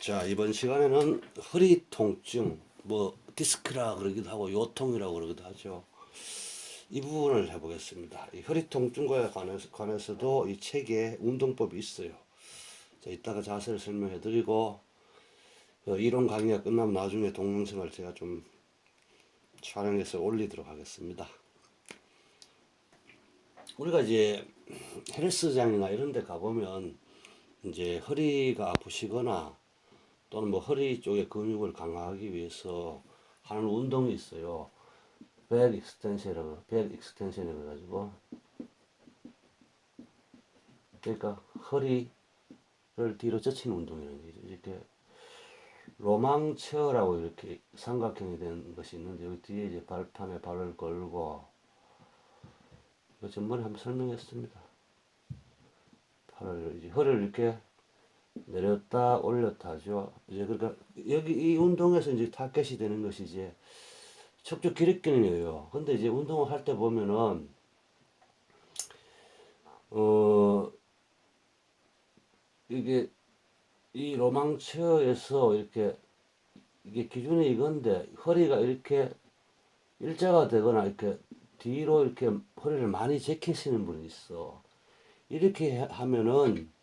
자, 이번 시간에는 허리 통증, 뭐 디스크라 그러기도 하고 요통이라고 그러기도 하죠. 이 부분을 해보겠습니다. 이 허리 통증과 관해서도 이 책에 운동법이 있어요. 자, 이따가 자세를 설명해드리고 이론 강의가 끝나면 나중에 동영상을 제가 좀 촬영해서 올리도록 하겠습니다. 우리가 이제 헬스장이나 이런 데 가보면 이제 허리가 아프시거나 또는 뭐 허리 쪽의 근육을 강화하기 위해서 하는 운동이 있어요. 백 익스텐션이라고 해가지고, 그러니까 허리를 뒤로 젖히는 운동이라는 거죠. 이렇게 로망체어라고 이렇게 삼각형이 된 것이 있는데, 여기 뒤에 이제 발판에 발을 걸고, 이거 전번에 한번 설명했습니다. 팔을 이제 허리를 이렇게 내렸다 올렸다 하죠. 이제 그러니까 여기 이 운동에서 이제 타겟이 되는 것이 이제 척추 기립근이에요. 근데 이제 운동을 할 때 보면은 이게 이 로망체어에서 이렇게 이게 기준이 이건데 허리가 이렇게 일자가 되거나 이렇게 뒤로 이렇게 허리를 많이 제키시는 분이 있어. 이렇게 하면은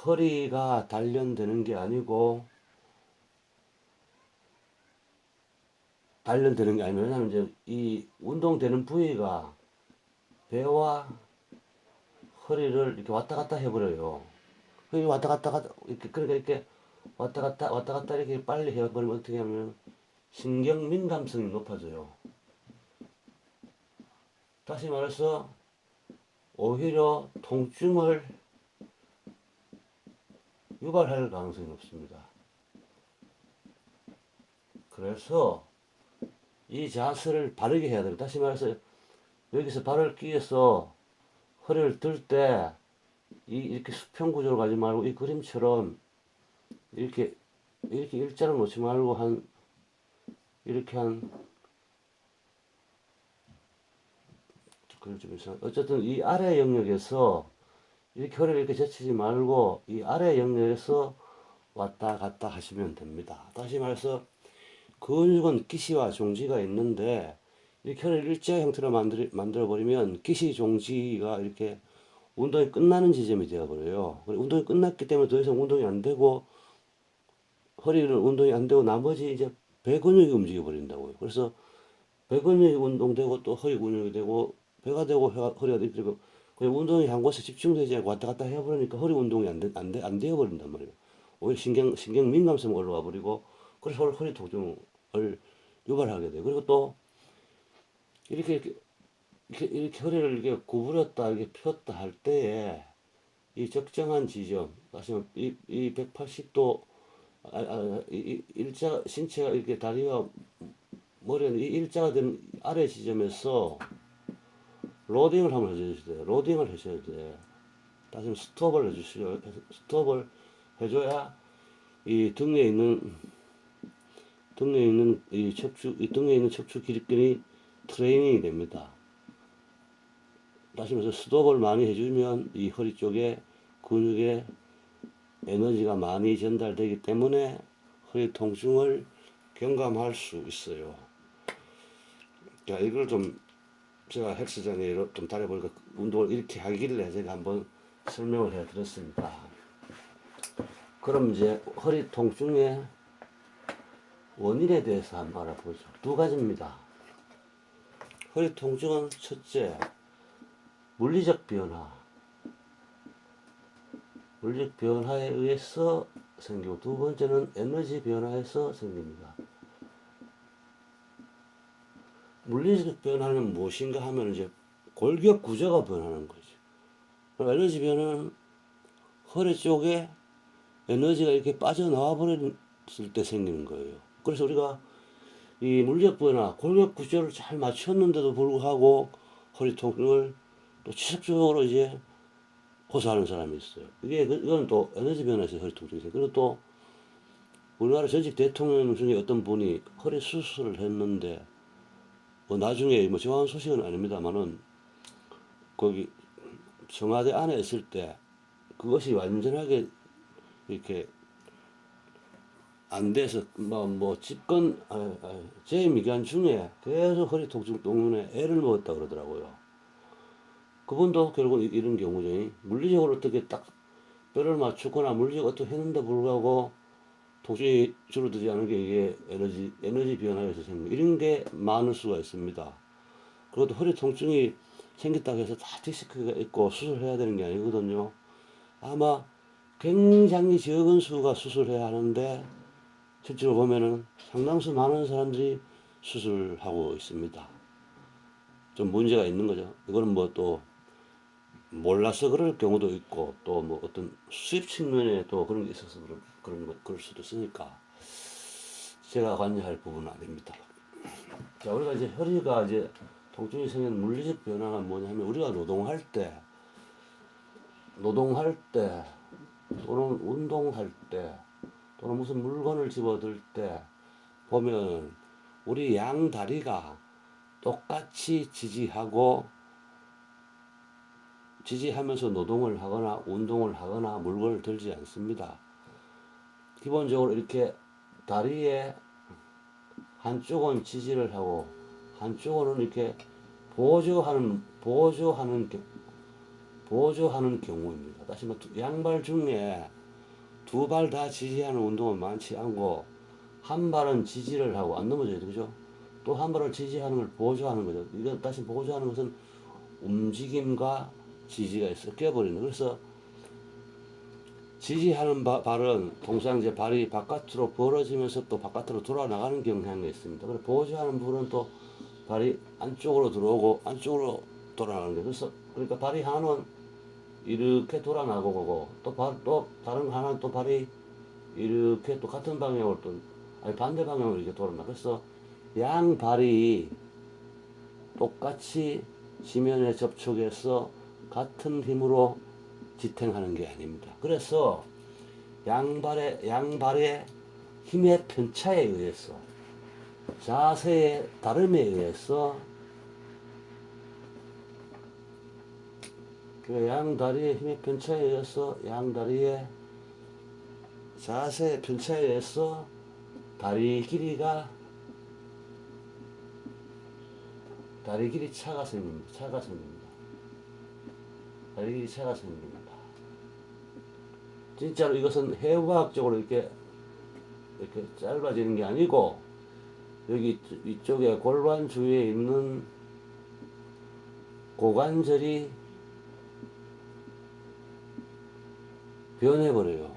허리가 단련되는 게 아니고 왜냐면 이제 이 운동되는 부위가 배와 허리를 이렇게 왔다 갔다 해버려요. 왔다 갔다 이렇게 그러니까 이렇게 왔다 갔다 이렇게 빨리 해버리면 어떻게 하면 신경 민감성이 높아져요. 다시 말해서 오히려 통증을 유발할 가능성이 높습니다. 그래서 이 자세를 바르게 해야 돼요. 다시 말해서 여기서 발을 끼워서 허리를 들 때 이렇게 수평 구조로 가지 말고 이 그림처럼 이렇게 일자로 놓지 말고 이렇게 어쨌든 이 아래 영역에서 이렇게 허리를 이렇게 젖히지 말고 이 아래 영역에서 왔다 갔다 하시면 됩니다. 다시 말해서 근육은 기시와 종지가 있는데 이렇게 허리를 일자 형태로 만들어 버리면 기시 종지가 이렇게 운동이 끝나는 지점이 되어 버려요. 운동이 끝났기 때문에 더 이상 운동이 안 되고 허리는 운동이 안 되고 나머지 이제 배 근육이 움직여 버린다고요. 그래서 배 근육이 운동되고 또 허리 근육이 되고 배가 되고 허리가 되고 그냥 운동이 한 곳에 집중되지 않고 왔다 갔다 해버리니까 허리 운동이 안 되어 버린단 말이에요. 오히려 신경 민감성이 올라와 버리고 그래서 허리 통증을 유발하게 돼요. 그리고 또 이렇게 허리를 이렇게 구부렸다 이렇게 폈다 할 때에 이 적정한 지점, 다시 말해 이 180도 일자 신체가 이렇게 다리와 머리는 이 일자가 된 아래 지점에서 로딩을 한번 해주셔야 돼요. 로딩을 하셔야 돼. 다시 말해 스톱을 해주시죠. 스톱을 해줘야 이 등에 있는 척추 기립근이 트레이닝이 됩니다. 다시 말해서 스톱을 많이 해주면 이 허리 쪽에 근육에 에너지가 많이 전달되기 때문에 허리 통증을 경감할 수 있어요. 자, 이걸 좀 제가 헬스장에 좀 다녀보니까 운동을 이렇게 하길래 제가 한번 설명을 해 드렸습니다. 그럼 이제 허리 통증의 원인에 대해서 한번 알아보죠. 두 가지입니다. 허리 통증은 첫째, 물리적 변화에 의해서 생기고 두 번째는 에너지 변화에서 생깁니다. 물리적 변화는 무엇인가 하면 이제 골격 구조가 변하는 거죠. 그럼 에너지 변화는 허리 쪽에 에너지가 이렇게 빠져나와 버렸을 때 생기는 거예요. 그래서 우리가 이 물리적 변화, 골격 구조를 잘 맞췄는데도 불구하고 허리 통증을 또 지속적으로 이제 호소하는 사람이 있어요. 이건 또 에너지 변화에서 허리 통증이 있어요. 그리고 또 우리나라 전직 대통령 중에 어떤 분이 허리 수술을 했는데 뭐 나중에 뭐 정확한 소식은 아닙니다만은 거기 청와대 안에 있을 때 그것이 완전하게 이렇게 안 돼서 뭐 집권 재임 기간 중에 계속 허리 통증 때문에 애를 먹었다 그러더라고요. 그분도 결국 이런 경우죠. 물리적으로 어떻게 딱 뼈를 맞추거나 물리적으로 어떻게 했는데 불구하고 통증이 줄어들지 않은 게 이게 에너지 변화에서 생긴 이런 게 많을 수가 있습니다. 그것도 허리 통증이 생겼다고 해서 다 디스크가 있고 수술해야 되는 게 아니거든요. 아마 굉장히 적은 수가 수술해야 하는데 실제로 보면은 상당수 많은 사람들이 수술하고 있습니다. 좀 문제가 있는 거죠. 이거는 뭐 또 몰라서 그럴 경우도 있고 또 뭐 어떤 수입 측면에 또 그런 게 있어서 그럴 수도 있으니까 제가 관여할 부분은 아닙니다. 자, 우리가 이제 허리가 이제 통증이 생기는 물리적 변화가 뭐냐면 우리가 노동할 때 또는 운동할 때 또는 무슨 물건을 집어들 때 보면 우리 양 다리가 똑같이 지지하면서 노동을 하거나 운동을 하거나 물건을 들지 않습니다. 기본적으로 이렇게 다리에 한쪽은 지지를 하고 한쪽은 이렇게 보조하는 경우입니다. 다시 말해 양발 중에 두 발 다 지지하는 운동은 많지 않고 한 발은 지지를 하고 안 넘어져야 되죠. 또 한 발을 지지하는 걸 보조하는 거죠. 이거 다시 보조하는 것은 움직임과 지지가 섞여 버리는. 그래서 지지하는 발은 통상 이제 발이 바깥으로 벌어지면서 또 바깥으로 돌아 나가는 경향이 있습니다. 그리고 보조하는 부분은 또 발이 안쪽으로 들어오고 안쪽으로 돌아 나가는 거예요. 그래서 그러니까 발이 하나는 이렇게 돌아 나가고 또 다른 하나는 또 발이 이렇게 또 같은 방향으로 또 아니 반대 방향으로 이렇게 돌아나. 그래서 양 발이 똑같이 지면에 접촉해서 같은 힘으로 지탱하는 게 아닙니다. 그래서 양발의 힘의 편차에 의해서 자세의 다름에 의해서 그 양다리의 힘의 편차에 의해서 양다리의 자세의 편차에 의해서 다리 길이 차가 생깁니다. 다리 길이 차가 생깁니다. 진짜로 이것은 해부학적으로 이렇게 짧아지는 게 아니고 여기 이쪽에 골반 주위에 있는 고관절이 변해버려요.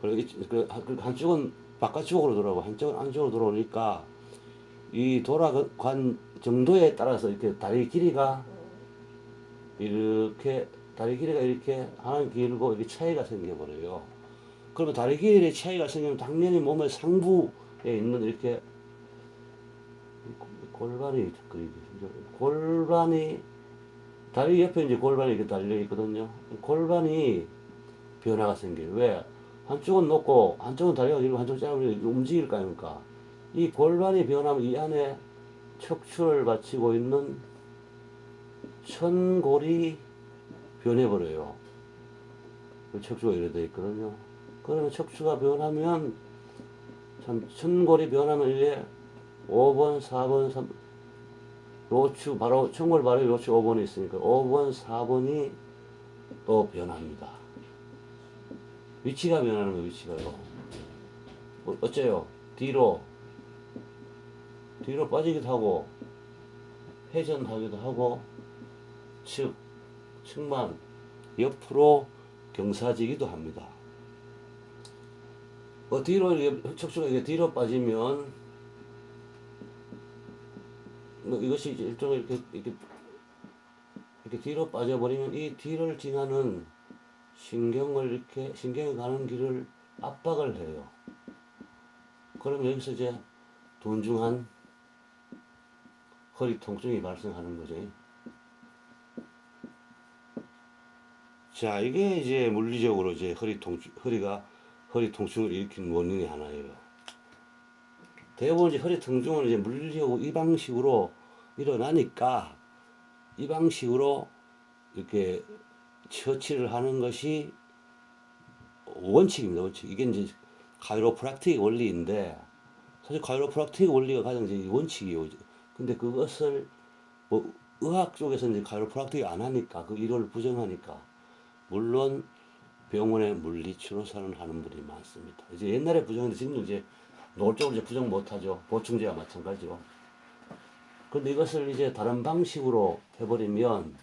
그리고 한쪽은 바깥쪽으로 돌아오고 한쪽은 안쪽으로 돌아오니까 이 돌아간 정도에 따라서 이렇게 다리 길이가 이렇게 하나는 길고 이렇게 차이가 생겨버려요. 그러면 다리 길이의 차이가 생기면 당연히 몸의 상부에 있는 이렇게 골반이 다리 옆에 이제 골반이 이렇게 달려 있거든요. 골반이 변화가 생겨요. 왜? 한쪽은 높고 한쪽은 다리가 길고 한쪽은 짧으면 움직일 거 아닙니까? 이 골반이 변하면 이 안에 척추를 받치고 있는 천골이 변해버려요. 척추가 이래 돼 있거든요. 그러면 척추가 변하면 천골이 변하면 이게 5번, 4번, 3 요추 바로 천골 바로 요추 5번이 있으니까 5번, 4번이 또 변합니다. 위치가 변하는 거예요. 위치가요. 어째요? 뒤로 빠지기도 하고 회전하기도 하고 측만 옆으로 경사지기도 합니다. 뒤로 척추가 이렇게 뒤로 빠지면 이것이 일종의 이렇게 뒤로 빠져버리면 이 뒤를 지나는 신경이 가는 길을 압박을 해요. 그럼 여기서 이제 둔중한 허리 통증이 발생하는 거죠. 자, 이게 이제 물리적으로 이제 허리 통증을 일으키는 원인이 하나예요. 대부분 이제 허리 통증은 이제 물리적으로 이 방식으로 일어나니까 이 방식으로 이렇게 처치를 하는 것이 원칙입니다. 원칙. 이게 이제 카이로프락틱 원리인데 사실 카이로프락틱 원리가 가장 이제 원칙이요. 근데 그것을 뭐 의학 쪽에서 이제 카이로프락틱 안 하니까 그 이론을 부정하니까 물론 병원에 물리치료사는 하는 분이 많습니다. 이제 옛날에 부정했는데 지금도 이제 노골적으로 이제 부정 못하죠. 보충제와 마찬가지죠. 근데 이것을 이제 다른 방식으로 해버리면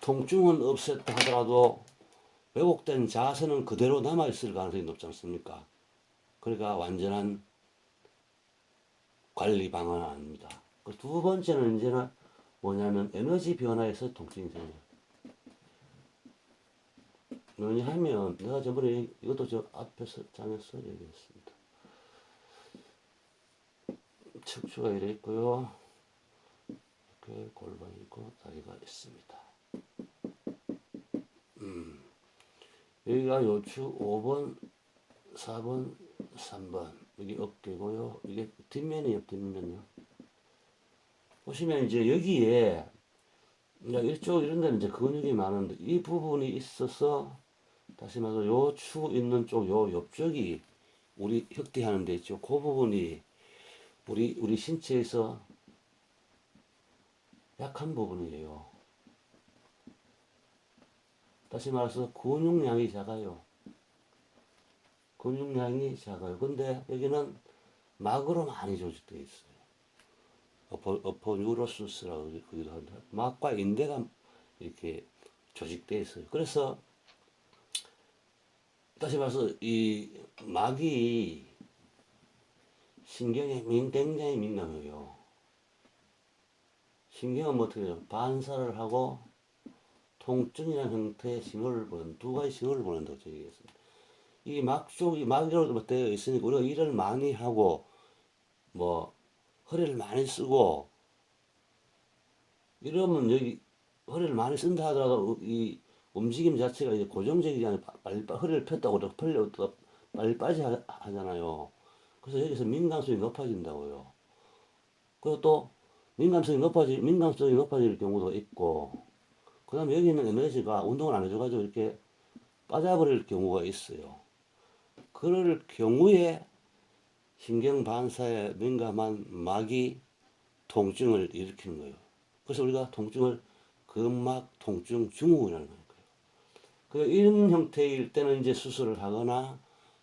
통증은 없앴다 하더라도 왜곡된 자아서는 그대로 남아있을 가능성이 높지 않습니까? 그러니까 완전한 관리 방안은 아닙니다. 그 두 번째는 이제는 뭐냐면 에너지 변화에서 통증이 생겨요. 왜냐하면 내가 저번에 이것도 저 앞에서 장에서 얘기했습니다. 척추가 이래 있고요. 이렇게 골반이 있고 다리가 있습니다. 여기가 요추 5번, 4번, 3번. 여기 어깨고요. 이게 뒷면이에요, 뒷면요. 보시면 이제 여기에 이쪽 이런 데는 이제 근육이 많은데 이 부분이 있어서 다시 말해서 요 축 있는 쪽 요 옆쪽이 우리 혁대하는 데 있죠. 그 부분이 우리 신체에서 약한 부분이에요. 다시 말해서 근육량이 작아요. 근육량이 작아요. 근데 여기는 막으로 많이 조직되어 있어요. 어퍼뉴로수스라고 그기도 한다. 막과 인대가 이렇게 조직되어 있어요. 그래서 다시 말해서 이 막이 신경에 굉장히 민감해요. 신경은 뭐 어떻게 해요? 반사를 하고 통증이라는 형태의 신호를 보는 두 가지 신호를 보낸다고 얘기했습니다. 이 막 쪽이 막이라고 되어 있으니까 우리가 일을 많이 하고 뭐 허리를 많이 쓰고 이러면 여기 허리를 많이 쓴다 하더라도 이 움직임 자체가 이제 고정적이지 않아요. 빨리 허리를 폈다고 펴려고 빨리 빠지 하잖아요. 그래서 여기서 민감성이 높아진다고요. 그리고 또 민감성이 높아질 경우도 있고, 그 다음에 여기 있는 에너지가 운동을 안 해줘가지고 이렇게 빠져버릴 경우가 있어요. 그럴 경우에 신경 반사에 민감한 막이 통증을 일으키는 거예요. 그래서 우리가 통증을 근막 통증 증후군이라는 거예요. 그 이런 형태일 때는 이제 수술을 하거나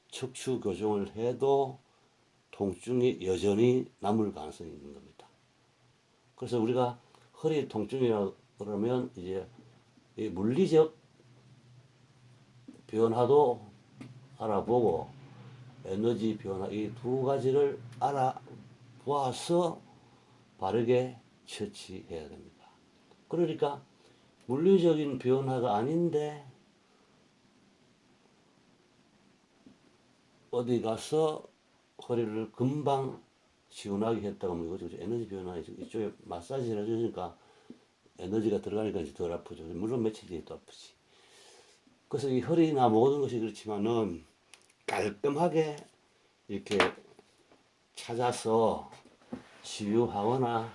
척추 교정을 해도 통증이 여전히 남을 가능성이 있는 겁니다. 그래서 우리가 허리 통증이라 그러면 이제 이 물리적 변화도 알아보고 에너지 변화 이 두 가지를 알아보아서 바르게 처치해야 됩니다. 그러니까 물리적인 변화가 아닌데 어디 가서 허리를 금방 시원하게 했다고 하면 이거죠. 에너지 변화 이쪽에 마사지를 해주니까 에너지가 들어가니까 이제 덜 아프죠. 물론 며칠 뒤에 또 아프지. 그래서 이 허리나 모든 것이 그렇지만은 깔끔하게 이렇게 찾아서 치유하거나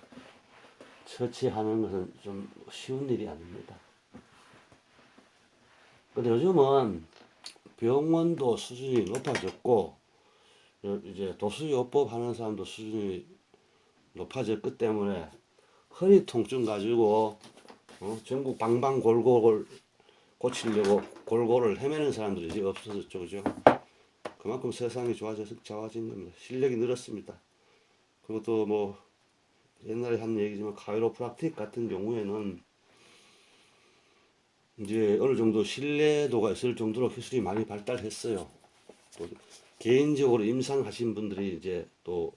처치하는 것은 좀 쉬운 일이 아닙니다. 근데 요즘은 병원도 수준이 높아졌고 이제 도수요법 하는 사람도 수준이 높아졌기 때문에 허리 통증 가지고 전국 방방골골 고치려고 골골을 헤매는 사람들이 이제 없어졌죠, 그죠? 그만큼 세상이 좋아진 겁니다. 실력이 늘었습니다. 그리고 또 뭐 옛날에 한 얘기지만 카이로프락틱 같은 경우에는 이제 어느 정도 신뢰도가 있을 정도로 기술이 많이 발달했어요. 또 개인적으로 임상하신 분들이 이제 또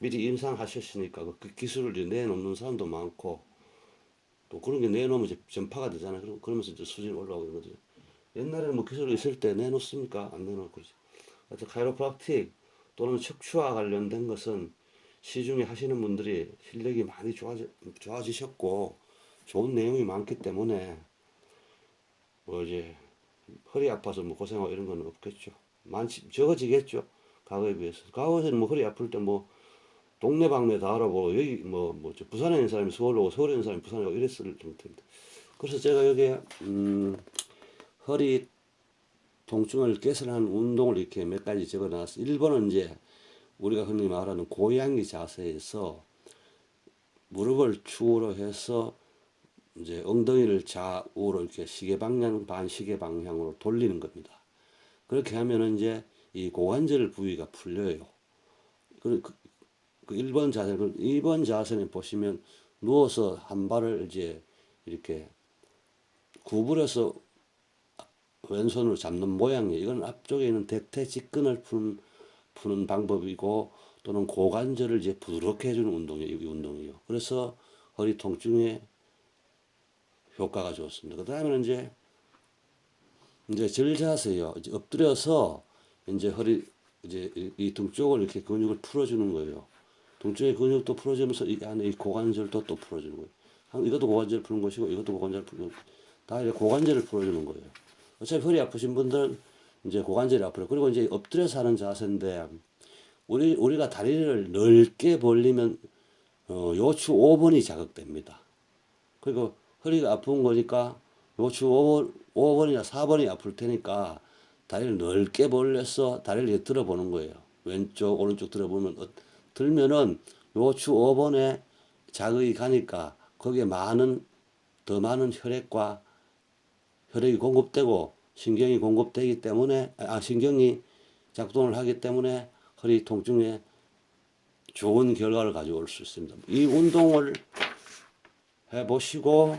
미리 임상하셨으니까 그 기술을 이제 내놓는 사람도 많고 또 그런 게 내놓으면 이제 전파가 되잖아요. 그러면서 이제 수준이 올라오고 이런 거죠. 옛날에는 뭐 기술이 있을 때 내놓습니까? 안 내놓고 그러지. 하여튼 카이로프락틱 또는 척추와 관련된 것은 시중에 하시는 분들이 실력이 많이 좋아지셨고 좋은 내용이 많기 때문에 뭐 이제 허리 아파서 뭐 고생하고 이런 건 없겠죠. 적어지겠죠. 과거에 비해서. 과거에는 뭐 허리 아플 때 뭐 동네방네 다 알아보고 여기 뭐 부산에 있는 사람이 서울로 오고 서울에 있는 사람이 부산에 오고 이랬을 정도입니다. 그래서 제가 여기 허리 통증을 개선하는 운동을 이렇게 몇 가지 적어 놨어요. 1번은 이제 우리가 흔히 말하는 고양이 자세에서 무릎을 축으로 해서 이제 엉덩이를 좌우로 이렇게 시계 방향, 반시계 방향으로 돌리는 겁니다. 그렇게 하면은 이제 이 고관절 부위가 풀려요. 그 1번 자세, 2번 자세는 보시면 누워서 한 발을 이제 이렇게 구부려서 왼손으로 잡는 모양이에요. 이건 앞쪽에 있는 대퇴직근을 푸는 방법이고, 또는 고관절을 이제 부드럽게 해주는 운동이에요. 이 운동이요. 그래서 허리 통증에 효과가 좋습니다. 그 다음에는 이제 절자세요. 이제 엎드려서 이제 허리, 이제 이 등 쪽을 이렇게 근육을 풀어주는 거예요. 등 쪽의 근육도 풀어주면서 이 안에 이 고관절도 또 풀어주는 거예요. 이것도 고관절 푸는 것이고, 이것도 고관절 푸는, 다 이제 고관절을 풀어주는 거예요. 어차피 허리 아프신 분들은 이제 고관절이 아프요. 그리고 이제 엎드려서 하는 자세인데, 우리가 다리를 넓게 벌리면 요추 5번이 자극됩니다. 그리고 허리가 아픈 거니까 요추 5번이나 4번이 아플 테니까 다리를 넓게 벌려서 다리를 이렇게 들어보는 거예요. 왼쪽 오른쪽 들어보면 들면은 요추 5번에 자극이 가니까 거기에 더 많은 혈액이 공급되고 신경이 공급되기 때문에 신경이 작동을 하기 때문에 허리 통증에 좋은 결과를 가져올 수 있습니다. 이 운동을 해보시고,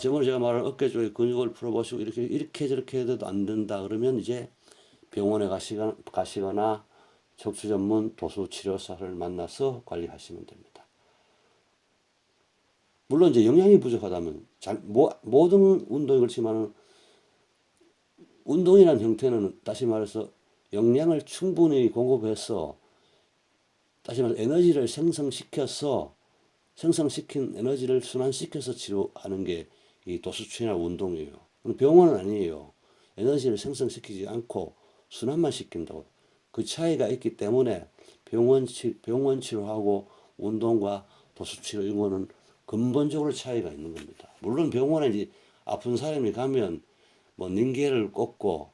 저번에 제가 말한 어깨 쪽의 근육을 풀어보시고, 이렇게 저렇게 해도 안 된다 그러면 이제 병원에 가시거나 척추 전문 도수치료사를 만나서 관리하시면 됩니다. 물론 이제 영양이 부족하다면, 모든 운동이 그렇지만, 운동이라는 형태는 다시 말해서 영양을 충분히 공급해서, 다시 말해서 에너지를 생성시킨 에너지를 순환시켜서 치료하는 게 이 도수치료나 운동이에요. 병원은 아니에요. 에너지를 생성시키지 않고 순환만 시킨다고. 그 차이가 있기 때문에 병원 치료하고 운동과 도수치료 이거는 근본적으로 차이가 있는 겁니다. 물론 병원에 이제 아픈 사람이 가면 뭐 닌겔을 꽂고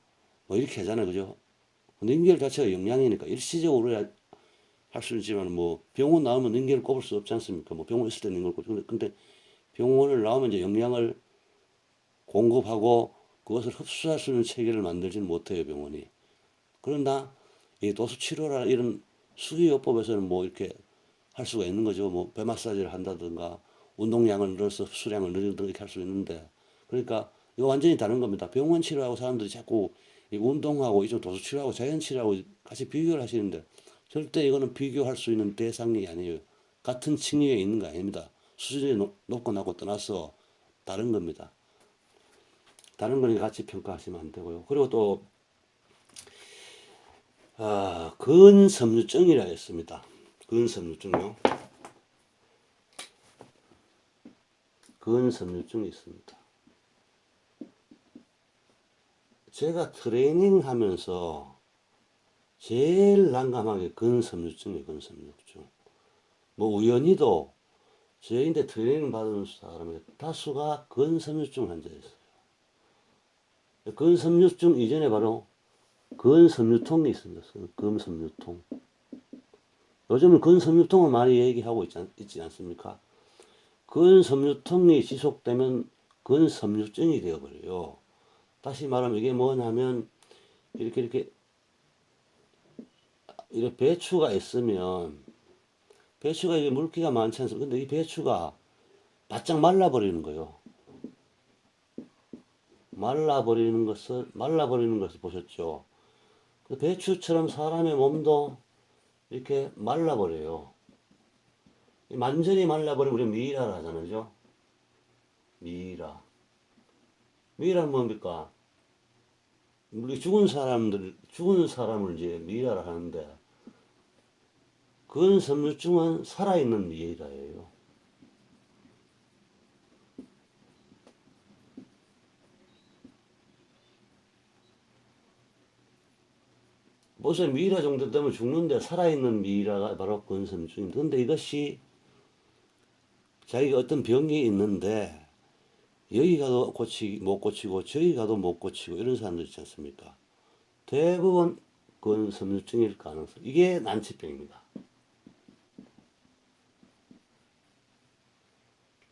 뭐 이렇게 하잖아요. 그죠? 닌겔 자체가 영양이니까 일시적으로 할 수 있지만, 뭐 병원 나오면 닌겔을 꼽을 수 없지 않습니까? 뭐 병원 있을 때 닌겔 꼽고. 근데 병원을 나오면 이제 영양을 공급하고 그것을 흡수할 수 있는 체계를 만들지는 못해요, 병원이. 그러나 이 도수치료나 이런 수기요법에서는 뭐 이렇게 할 수가 있는 거죠. 뭐 배 마사지를 한다든가 운동량을 늘려서 흡수량을 늘리든가 이렇게 할 수 있는데, 그러니까 이거 완전히 다른 겁니다. 병원 치료하고 사람들이 자꾸 이 운동하고 이쪽 도수치료하고 자연치료하고 같이 비교를 하시는데, 절대 이거는 비교할 수 있는 대상이 아니에요. 같은 층위에 있는 거 아닙니다. 수준이 높고 낮고 떠나서 다른 겁니다. 다른 거니 같이 평가하시면 안 되고요. 그리고 또 근섬유증이라 했습니다. 근섬유증요. 근섬유증이 있습니다. 제가 트레이닝 하면서 제일 난감하게 근섬유증이에요. 근섬유증. 뭐 우연히도 저희인데 트레이닝 받은 사람의 다수가 근섬유증 환자였어요. 근섬유증 이전에 바로 근섬유통이 있습니다. 근섬유통. 요즘은 근섬유통을 많이 얘기하고 있지 않습니까? 근섬유통이 지속되면 근섬유증이 되어버려요. 다시 말하면 이게 뭐냐면, 이렇게 배추가 있으면, 배추가 이게 물기가 많지 않습니까? 근데 이 배추가 바짝 말라버리는 거예요. 말라버리는 것을 보셨죠? 배추처럼 사람의 몸도 이렇게 말라버려요. 완전히 말라버리면 우리 미이라를 하잖아요. 미이라. 미이라는 뭡니까? 우리 죽은 사람을 이제 미이라를 하는데, 근섬유증은 살아있는 미이라예요. 벌써 미이라 정도 되면 죽는데 살아있는 미이라가 바로 근섬유증입니다. 근데 이것이 자기가 어떤 병이 있는데 여기 가도 못 고치고 저기 가도 못 고치고 이런 사람들 있지 않습니까? 대부분 그건 섬유증일 가능성. 이게 난치병입니다.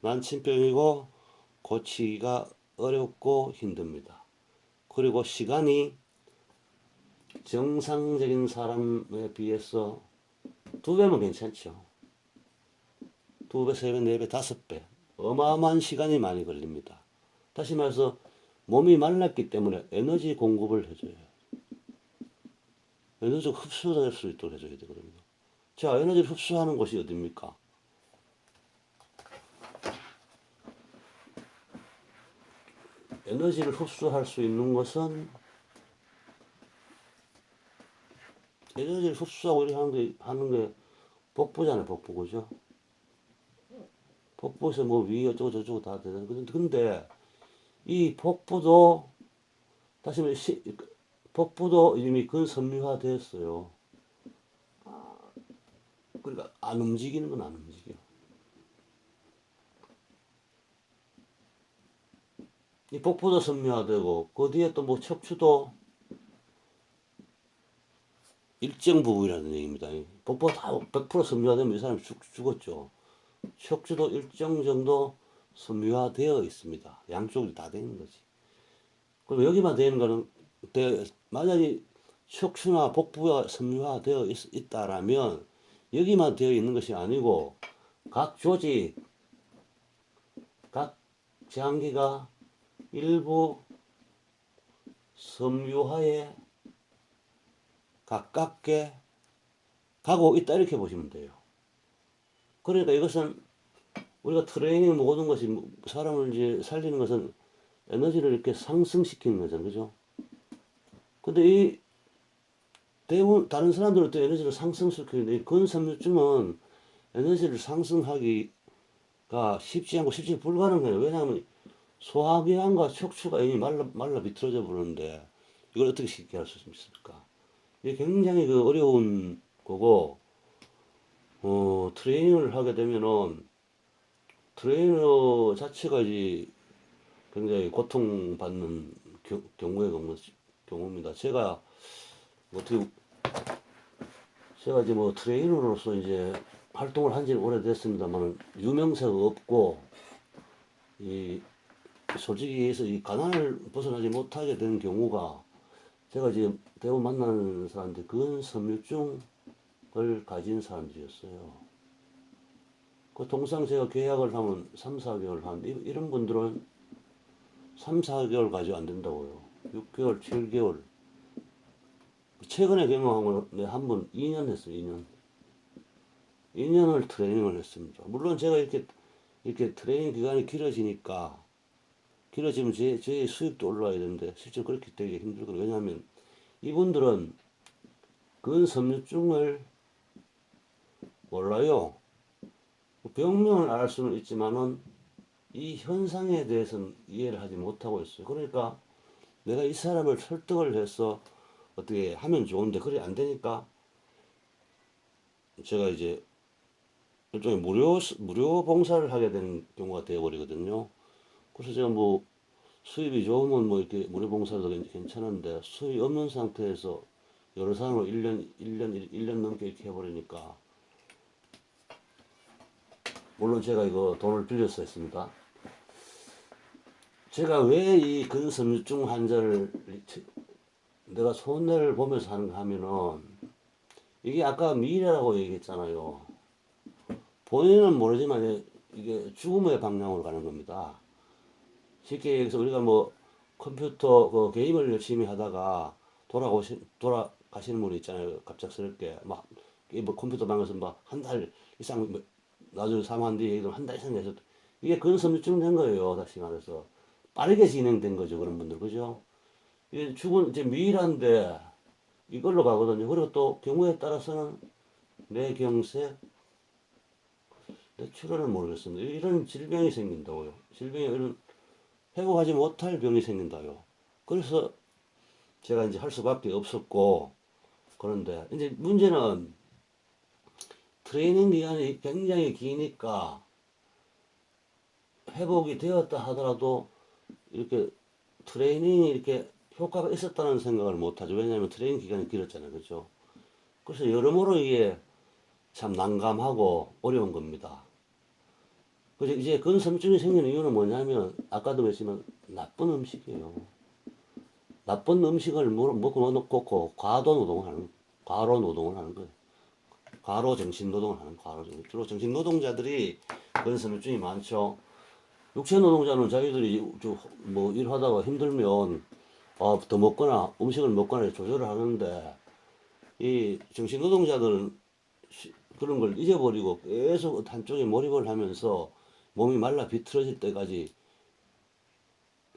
난치병이고 고치기가 어렵고 힘듭니다. 그리고 시간이 정상적인 사람에 비해서 2배면 괜찮죠. 2배, 3배, 4배, 5배. 어마어마한 시간이 많이 걸립니다. 다시 말해서 몸이 말랐기 때문에 에너지 공급을 해줘요. 에너지가 흡수될 수 있도록 해줘야 되거든요. 자, 에너지를 흡수하는 곳이 어딥니까? 에너지를 흡수할 수 있는 것은 에너지를 흡수하고 이렇게 하는 게 복부잖아요, 복부, 그죠? 복부에서 뭐 위 어쩌고 저쩌고 다 되잖아요. 근데 이 복부도 다시 말해 복부도 이미 근섬유화 되었어요. 그러니까 안 움직이는 건 안 움직여. 이 복부도 섬유화되고 그 뒤에 또 뭐 척추도 일정 부분이라는 얘기입니다. 복부가 다 100% 섬유화되면 이 사람이 죽었죠. 척추도 일정 정도 섬유화되어 있습니다. 양쪽이 다 되는 거지. 그럼 여기만 되는 거는 만약에 척추나 복부가 섬유화되어 있다라면 여기만 되어 있는 것이 아니고 각 조직, 각 장기가 일부 섬유화에 가깝게 가고 있다 이렇게 보시면 돼요. 그러니까 이것은 우리가 트레이닝 모든 것이 사람을 이제 살리는 것은 에너지를 이렇게 상승시키는 거잖아요. 그죠? 근데 이 대부분 다른 사람들은 또 에너지를 상승시키는데 이 근섬유증은 에너지를 상승하기가 쉽지 않고 쉽지 불가능해요. 왜냐하면 소화기관과 척추가 이미 말라 비틀어져 버리는데 이걸 어떻게 쉽게 할 수 있습니까? 이게 굉장히 그 어려운 거고 트레이닝을 하게 되면은 트레이너 자체가 이제 굉장히 고통받는 경우입니다. 어떻게 제가 이제 뭐 트레이너로서 이제 활동을 한 지는 오래됐습니다만 유명세가 없고 이 솔직히 얘기해서 이 가난을 벗어나지 못하게 된 경우가 제가 지금 대부분 만나는 사람들 근섬유증을 가진 사람들이었어요. 그 통상 제가 계약을 하면 3, 4개월 한 이런 분들은 3, 4개월 가지고 안 된다고요. 6개월, 7개월. 최근에 경험한 건 한 번 2년 했어요. 2년. 2년을 트레이닝을 했습니다. 물론 제가 이렇게 트레이닝 기간이 길어지면 제 수입도 올라와야 되는데 실제로 그렇게 되게 힘들거든요. 왜냐하면 이분들은 근섬유증을 몰라요. 병명을 알 수는 있지만은 이 현상에 대해서는 이해를 하지 못하고 있어요. 그러니까 내가 이 사람을 설득을 해서 어떻게 하면 좋은데 그래 안 되니까 제가 이제 일종의 무료 봉사를 하게 되는 경우가 되어버리거든요. 그래서 제가 뭐 수입이 좋으면 뭐 이렇게 무료 봉사도 괜찮은데 수입이 없는 상태에서 여러 사람을 1년 넘게 이렇게 해버리니까 물론 제가 이거 돈을 빌려서 했습니다. 제가 왜 이 근섬유증 환자를 내가 손해를 보면서 하는가 하면은 이게 아까 미래라고 얘기했잖아요. 본인은 모르지만 이게 죽음의 방향으로 가는 겁니다. 쉽게 얘기해서 우리가 뭐 컴퓨터 그 게임을 열심히 하다가 돌아가시는 분이 있잖아요. 갑작스럽게 뭐 컴퓨터 방에서 막 한 달 이상 나중에 사망한 뒤에 한 달 이상 해서 이게 근섬유증 된 거예요. 다시 말해서 빠르게 진행된 거죠. 그런 분들 그죠? 이게 죽은 이제 미일한데 이걸로 가거든요. 그리고 또 경우에 따라서는 뇌경색, 뇌출혈은 모르겠습니다. 이런 질병이 생긴다고요. 질병이 이런 회복하지 못할 병이 생긴다요. 그래서 제가 이제 할 수밖에 없었고 그런데 이제 문제는 트레이닝 기간이 굉장히 기니까 회복이 되었다 하더라도 이렇게 트레이닝이 이렇게 효과가 있었다는 생각을 못하죠. 왜냐하면 트레이닝 기간이 길었잖아요. 그렇죠? 그래서 여러모로 이게 참 난감하고 어려운 겁니다. 그래서 이제 근섬증이 생기는 이유는 뭐냐면 아까도 말했지만 나쁜 음식이에요. 나쁜 음식을 먹고 놓고 과로 노동을 하는 거예요. 과로 정신 노동을 하는 과로 정신. 주로 정신 노동자들이 근섬유증이 많죠. 육체 노동자는 자기들이 뭐 일하다가 힘들면 더 먹거나 음식을 먹거나 조절을 하는데 이 정신 노동자들은 그런 걸 잊어버리고 계속 한쪽에 몰입을 하면서 몸이 말라 비틀어질 때까지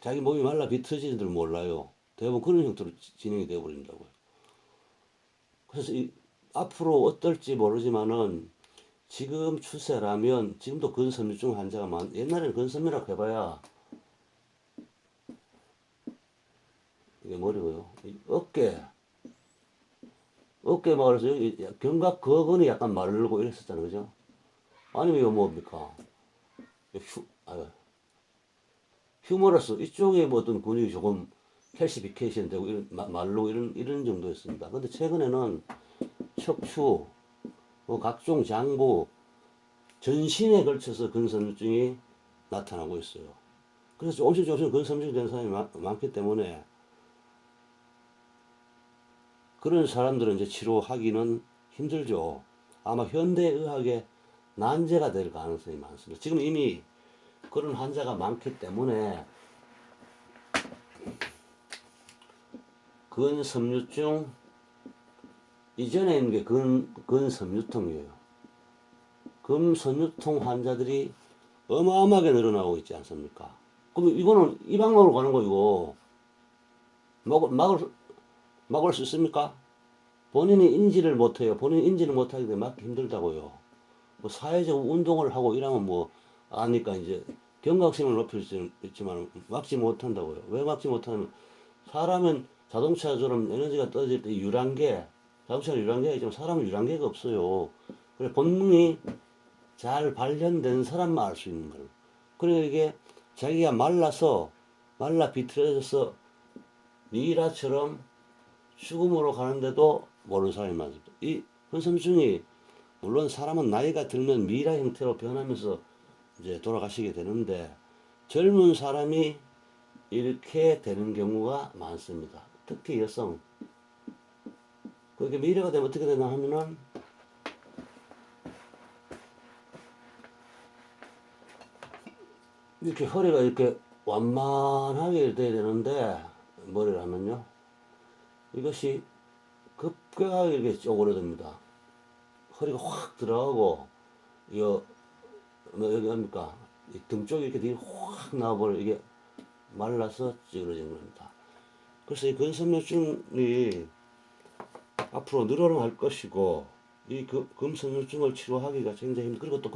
자기 몸이 말라 비틀어지는 줄 몰라요. 대부분 그런 형태로 진행이 되어 버린다고요. 그래서 앞으로 어떨지 모르지만은 지금 추세라면 지금도 근섬유증 환자가 옛날에는 근섬유라고 해봐야 이게 머리고요. 어깨 말해서 여기 견갑 거근이 약간 마르고 이랬었잖아요. 그죠? 아니면 이거 뭡니까? 휴머러스 이쪽에 뭐 어떤 근육이 조금 캘시피케이션 되고 마르고 이런 정도였습니다. 근데 최근에는 척추, 뭐 각종 장부, 전신에 걸쳐서 근섬유증이 나타나고 있어요. 그래서 조금씩 근섬유증 된 사람이 많기 때문에 그런 사람들은 이제 치료하기는 힘들죠. 아마 현대의학의 난제가 될 가능성이 많습니다. 지금 이미 그런 환자가 많기 때문에 근섬유증 이전에 있는 게 근섬유통이에요. 근섬유통 환자들이 어마어마하게 늘어나고 있지 않습니까? 그럼 이거는 이 방법으로 가는 거 이거 막을 수 있습니까? 본인이 인지를 못해요. 본인이 인지를 못하기 때문에 막기 힘들다고요. 뭐 사회적 운동을 하고 이러면 뭐 아니까 이제 경각심을 높일 수 있지만 막지 못한다고요. 왜 막지 못하냐면 사람은 자동차처럼 에너지가 떨어질 때 자동차는 유랑계가 있지만 사람은 유랑계가 없어요. 그래 본능이 잘 발현된 사람만 알 수 있는 거예요. 그러니까 이게 자기가 말라 비틀어져서 미라처럼 죽음으로 가는데도 모르는 사람이 많습니다. 이 근섬증이 물론 사람은 나이가 들면 미라 형태로 변하면서 이제 돌아가시게 되는데 젊은 사람이 이렇게 되는 경우가 많습니다. 특히 여성. 그렇게 미래가 되면 어떻게 되나 하면은 이렇게 허리가 이렇게 완만하게 돼야 되는데 머리를 하면요 이것이 급격하게 이렇게 쪼그라듭니다. 허리가 확 들어가고 이거 뭐 여기 뭡니까 등 쪽이 이렇게 뒤에 확 나와버려 이게 말라서 찌그러진 겁니다. 그래서 이 근섬유증이 앞으로 늘어날 것이고 이 근섬유증을 치료하기가 굉장히 힘들고 또